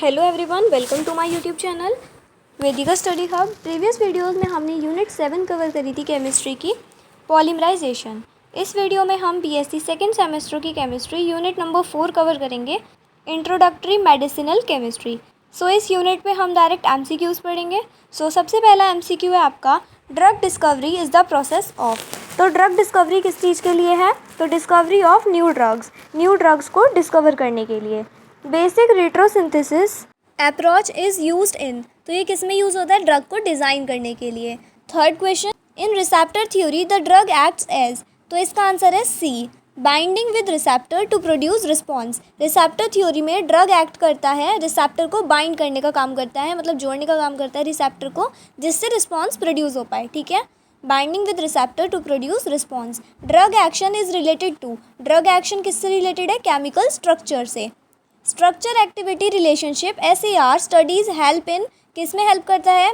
Hello everyone, welcome to my YouTube channel Vedika study hub. Previous videos में हमने unit 7 cover करी थी chemistry की, पॉलीमराइजेशन। इस वीडियो में हम बीएससी सेकेंड सेमेस्टर की केमिस्ट्री यूनिट नंबर 4 कवर करेंगे, इंट्रोडक्टरी मेडिसिनल केमिस्ट्री। सो इस यूनिट में हम डायरेक्ट एमसीक्यूज़ पढ़ेंगे। सबसे पहला एमसीक्यू है आपका, drug discovery is the process of. तो ड्रग डिस्कवरी किस चीज़ के लिए है? तो डिस्कवरी ऑफ न्यू ड्रग्स को डिस्कवर करने के लिए। Basic retrosynthesis approach is used in, तो ये किस में यूज़ होता है? ड्रग को डिज़ाइन करने के लिए। Third question, in receptor theory the drug acts as, तो इसका आंसर है C, binding with receptor to produce response. Receptor theory में ड्रग एक्ट करता है, रिसेप्टर को बाइंड करने का काम करता है, मतलब जोड़ने का काम करता है रिसेप्टर को, जिससे रिस्पॉन्स प्रोड्यूस हो पाए। ठीक है, binding with receptor to produce response. Drug action is related to, drug action किससे रिलेटेड है? केमिकल स्ट्रक्चर से। Structure activity relationship SAR studies help in, किस में हेल्प करता है?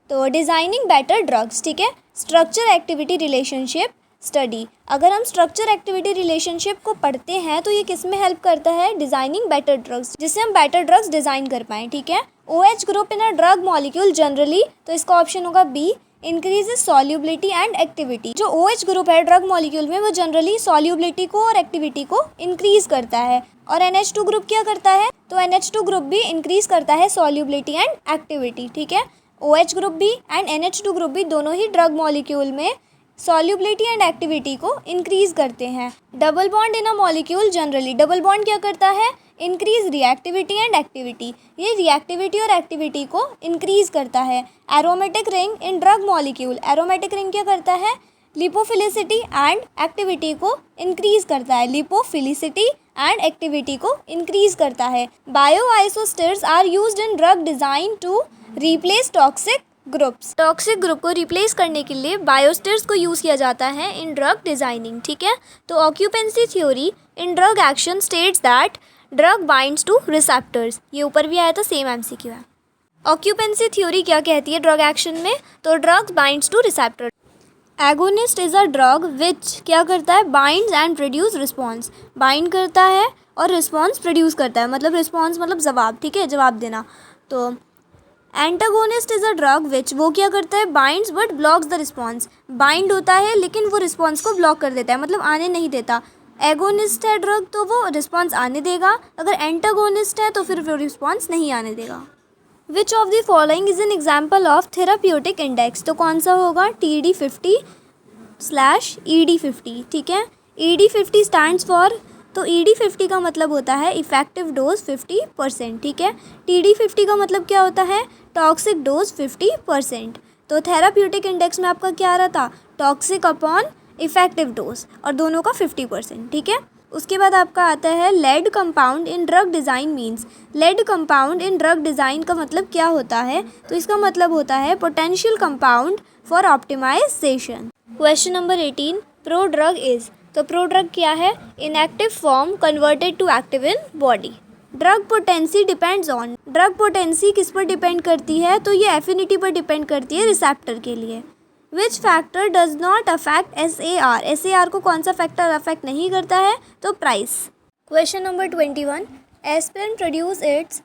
तो डिज़ाइनिंग बेटर ड्रग्स। ठीक है, स्ट्रक्चर एक्टिविटी रिलेशनशिप स्टडी, अगर हम स्ट्रक्चर एक्टिविटी रिलेशनशिप को पढ़ते हैं तो ये किस में हेल्प करता है? डिज़ाइनिंग बेटर ड्रग्स, जिससे हम बेटर ड्रग्स डिज़ाइन कर पाएँ। ठीक है, OH group in a drug molecule generally, तो इसका ऑप्शन होगा B, increases solubility and activity. जो OH ग्रुप है ड्रग मॉलिक्यूल में, वो जनरली सॉल्युबिलिटी को और एक्टिविटी को इंक्रीज करता है। और NH2 ग्रुप क्या करता है? तो NH2 ग्रुप भी इंक्रीज करता है सॉल्युबिलिटी एंड एक्टिविटी। ठीक है, OH ग्रुप भी एंड NH2 ग्रुप भी दोनों ही ड्रग मॉलिक्यूल में सॉल्युबिलिटी एंड एक्टिविटी को इंक्रीज करते हैं। Double bond in a molecule generally, double bond क्या करता है? इंक्रीज रिएक्टिविटी एंड एक्टिविटी, ये रिएक्टिविटी और एक्टिविटी को इंक्रीज करता है। Aromatic ring in drug molecule, aromatic ring क्या करता है? लिपोफिलिसिटी एंड एक्टिविटी को इंक्रीज करता है, लिपोफिलिसिटी एंड एक्टिविटी को इंक्रीज करता है। बायोआइसोस्टर्स are used in drug design to replace toxic groups, toxic group को रिप्लेस करने के लिए बायोस्टर्स को यूज़ किया जाता है इन ड्रग डिज़ाइनिंग। ठीक है, तो occupancy theory in drug action states that drug binds two receptors, ये ऊपर भी आया था, सेम MCQ है। ऑक्यूपेंसी थ्योरी क्या कहती है ड्रग एक्शन में? तो drug binds two receptor. Agonist is a drug which क्या करता है? Binds and produce response, bind करता है और रिस्पॉन्स प्रोड्यूस करता है, मतलब रिस्पॉन्स मतलब जवाब। ठीक है, जवाब देना। तो antagonist is a drug which, वो क्या करता है? Binds but blocks the response, bind होता है लेकिन वो रिस्पॉन्स को ब्लॉक कर देता है, मतलब आने नहीं देता। एगोनिस्ट है ड्रग तो वो रिस्पॉन्स आने देगा, अगर एंटागोनिस्ट है तो फिर वो रिस्पॉन्स नहीं आने देगा। विच of the following is an example of therapeutic index, तो कौन सा होगा? TD50/ED50। ठीक है, ED50 स्टैंड्स फॉर, तो ED50 का मतलब होता है इफेक्टिव डोज 50%। ठीक है, TD50 का मतलब क्या होता है? Toxic dose 50%। तो थेराप्यूटिक इंडेक्स में आपका क्या आ रहा था? टॉक्सिक अपॉन इफेक्टिव डोज, और दोनों का 50%। ठीक है, उसके बाद आपका आता है lead compound in drug design means. Lead compound in drug design का मतलब क्या होता है? तो इसका मतलब होता है potential compound for optimization. Question number 18, pro drug is, तो प्रो ड्रग क्या है? Inactive form converted to active in body. Drug potency depends on, drug potency किस पर डिपेंड करती है? तो ये एफिनिटी पर डिपेंड करती है रिसेप्टर के लिए। Which factor does not affect SAR, SAR को कौन सा फैक्टर अफेक्ट नहीं करता है? तो price. Question number 21, aspirin produce its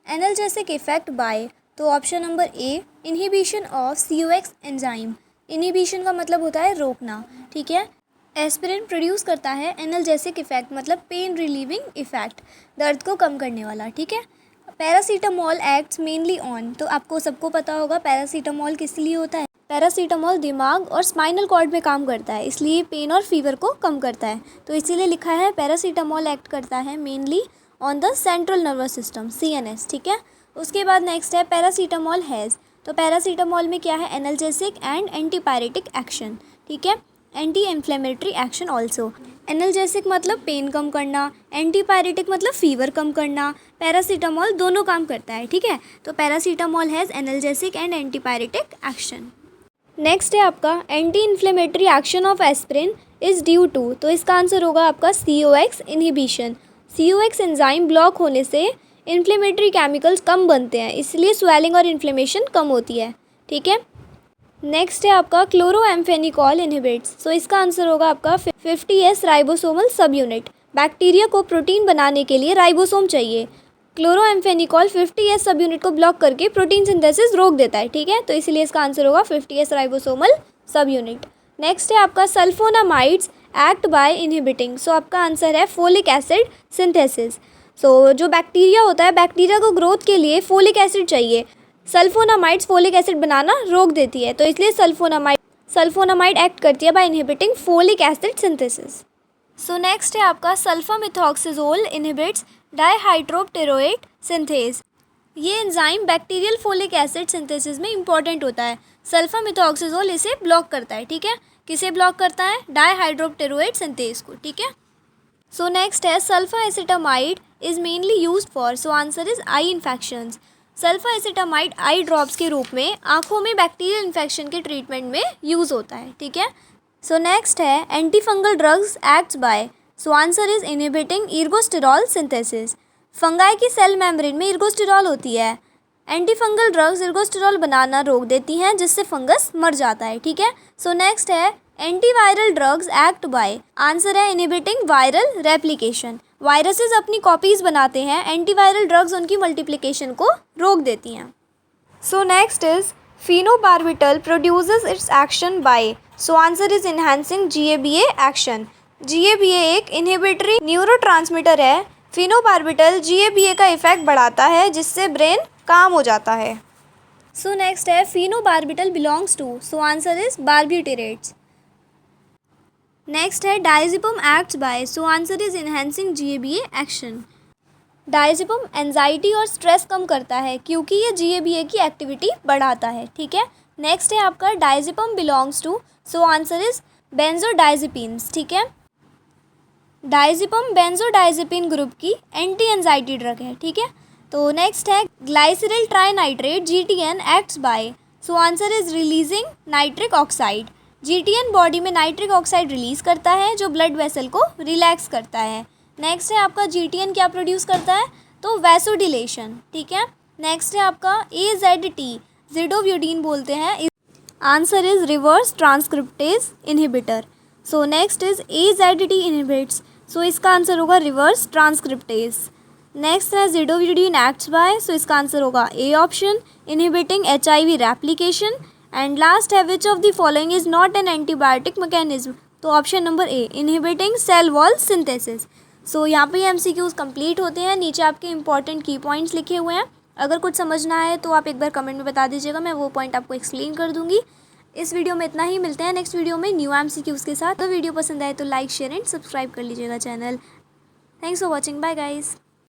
analgesic effect by, तो option number A, inhibition of COX enzyme. Inhibition का मतलब होता है रोकना। ठीक है, एस्पिरिन प्रोड्यूस करता है एनाल्जेसिक इफेक्ट, मतलब पेन रिलीविंग इफेक्ट, दर्द को कम करने वाला। ठीक है, पैरासीटामॉल एक्ट्स मेनली ऑन, तो आपको सबको पता होगा पैरासीटामॉल किस लिए होता है? पैरासीटामॉल दिमाग और स्पाइनल कॉर्ड में काम करता है, इसलिए पेन और फीवर को कम करता है, तो इसीलिए लिखा है पैरासीटामॉल एक्ट करता है mainly on the central nervous system, CNS। ठीक है, उसके बाद नेक्स्ट है पैरासीटामॉल हैज़, तो पैरासीटामॉल में क्या है? Analgesic and antipyretic action. ठीक है, anti inflammatory action also. Analgesic मतलब पेन कम करना, एंटीपायरेटिक मतलब फीवर कम करना, पैरासीटामॉल दोनों काम करता है। ठीक है, तो paracetamol has analgesic and antipyretic action. Next है आपका anti inflammatory action of aspirin is due to, तो इसका आंसर होगा आपका COX inhibition. COX enzyme block होने से इन्फ्लेमेटरी केमिकल्स कम बनते हैं, इसलिए स्वेलिंग और इन्फ्लेमेशन कम होती है। ठीक है, नेक्स्ट है आपका क्लोरोएम्फेनिकॉल इनहिबिट्स, सो इसका आंसर होगा आपका 50S राइबोसोमल सब यूनिट। बैक्टीरिया को प्रोटीन बनाने के लिए राइबोसोम चाहिए, क्लोरोएम्फेनिकॉल 50S सब यूनिट को ब्लॉक करके प्रोटीन सिंथेसिस रोक देता है, ठीक है। तो इसीलिए इसका आंसर होगा 50S राइबोसोमल सब यूनिट। नेक्स्ट है आपका सल्फोनामाइड्स एक्ट बाय इनहिबिटिंग। सो आपका आंसर है फोलिक एसिड सिंथेसिस। सो जो बैक्टीरिया होता है, बैक्टीरिया को ग्रोथ के लिए फोलिक एसिड चाहिए। सल्फोनामाइड्स फोलिक एसिड बनाना रोक देती है, तो इसलिए सल्फोनामाइड एक्ट करती है by inhibiting folic acid synthesis. So next है आपका सल्फामिथॉक्सिजोल इनहिबिट्स डाइहाइड्रोप्टेरोएट सिंथेज। ये enzyme bacterial folic acid synthesis में इंपॉर्टेंट होता है। सल्फामिथॉक्सिजोल इसे ब्लॉक करता है, ठीक है। किसे ब्लॉक करता है? डाइहाइड्रोप्टेरोएट सिंथेज को, ठीक है। सो नेक्स्ट है sulfacetamide is mainly used for. So answer is eye infections. Sulfacetamide eye drops के रूप में आँखों में बैक्टीरियल इन्फेक्शन के ट्रीटमेंट में यूज़ होता है, ठीक है। सो नेक्स्ट है anti fungal drugs acts by. So answer is inhibiting ergosterol synthesis. Fungi की सेल मेम्ब्रेन में इर्गोस्टेरॉल होती है। एंटी फंगल ड्रग्स इर्गोस्टेरॉल बनाना रोक देती हैं, जिससे फंगस मर जाता है, ठीक है। सो नेक्स्ट है antiviral drugs act by. Answer है इनहिबिटिंग वायरल रेप्लिकेशन। वायरसेस अपनी कॉपीज़ बनाते हैं, एंटीवायरल ड्रग्स उनकी मल्टीप्लिकेशन को रोक देती हैं। सो next is phenobarbital produces its action by. So answer is enhancing GABA action. GABA एक इनहिबिटरी न्यूरोट्रांसमीटर है। phenobarbital GABA का इफेक्ट बढ़ाता है, जिससे ब्रेन काम हो जाता है। सो नेक्स्ट है phenobarbital belongs to. So answer is barbiturates. Next है diazepam acts by. So answer is enhancing GABA action. Diazepam anxiety और स्ट्रेस कम करता है, क्योंकि ये GABA की एक्टिविटी बढ़ाता है, ठीक है। नेक्स्ट है आपका diazepam belongs to. So answer is benzodiazepines, ठीक है। डायजेपम बेंजोडाइजेपिन ग्रुप की एंटी एंजाइटी ड्रग है, ठीक है। तो नेक्स्ट है glyceryl trinitrate GTN acts by. So answer is releasing nitric oxide. GTN body में नाइट्रिक ऑक्साइड रिलीज करता है, जो ब्लड वेसल को रिलैक्स करता है। नेक्स्ट है आपका GTN क्या प्रोड्यूस करता है? तो वैसोडिलेशन, ठीक है। नेक्स्ट है आपका AZT ज़िडोव्यूडीन बोलते हैं। Answer is reverse transcriptase inhibitor. So next is AZT inhibits. So इसका आंसर होगा रिवर्स ट्रांसक्रिप्टेज। नेक्स्ट है ज़िडोव्यूडीन एक्ट्स बाय। सो इसका आंसर होगा A option, inhibiting HIV replication. And last है which of the following is not an antibiotic mechanism. तो option number A, inhibiting cell wall synthesis. So यहाँ पे MCQs complete होते हैं। नीचे आपके इंपॉर्टेंट की पॉइंट्स लिखे हुए हैं। अगर कुछ समझना है तो आप एक बार कमेंट में बता दीजिएगा, मैं वो पॉइंट आपको एक्सप्लेन कर दूंगी। इस वीडियो में इतना ही। मिलते हैं नेक्स्ट वीडियो में न्यू MCQs के साथ। तो वीडियो पसंद आए तो लाइक शेयर एंड सब्सक्राइब कर लीजिएगा channel. Thanks for watching, bye guys.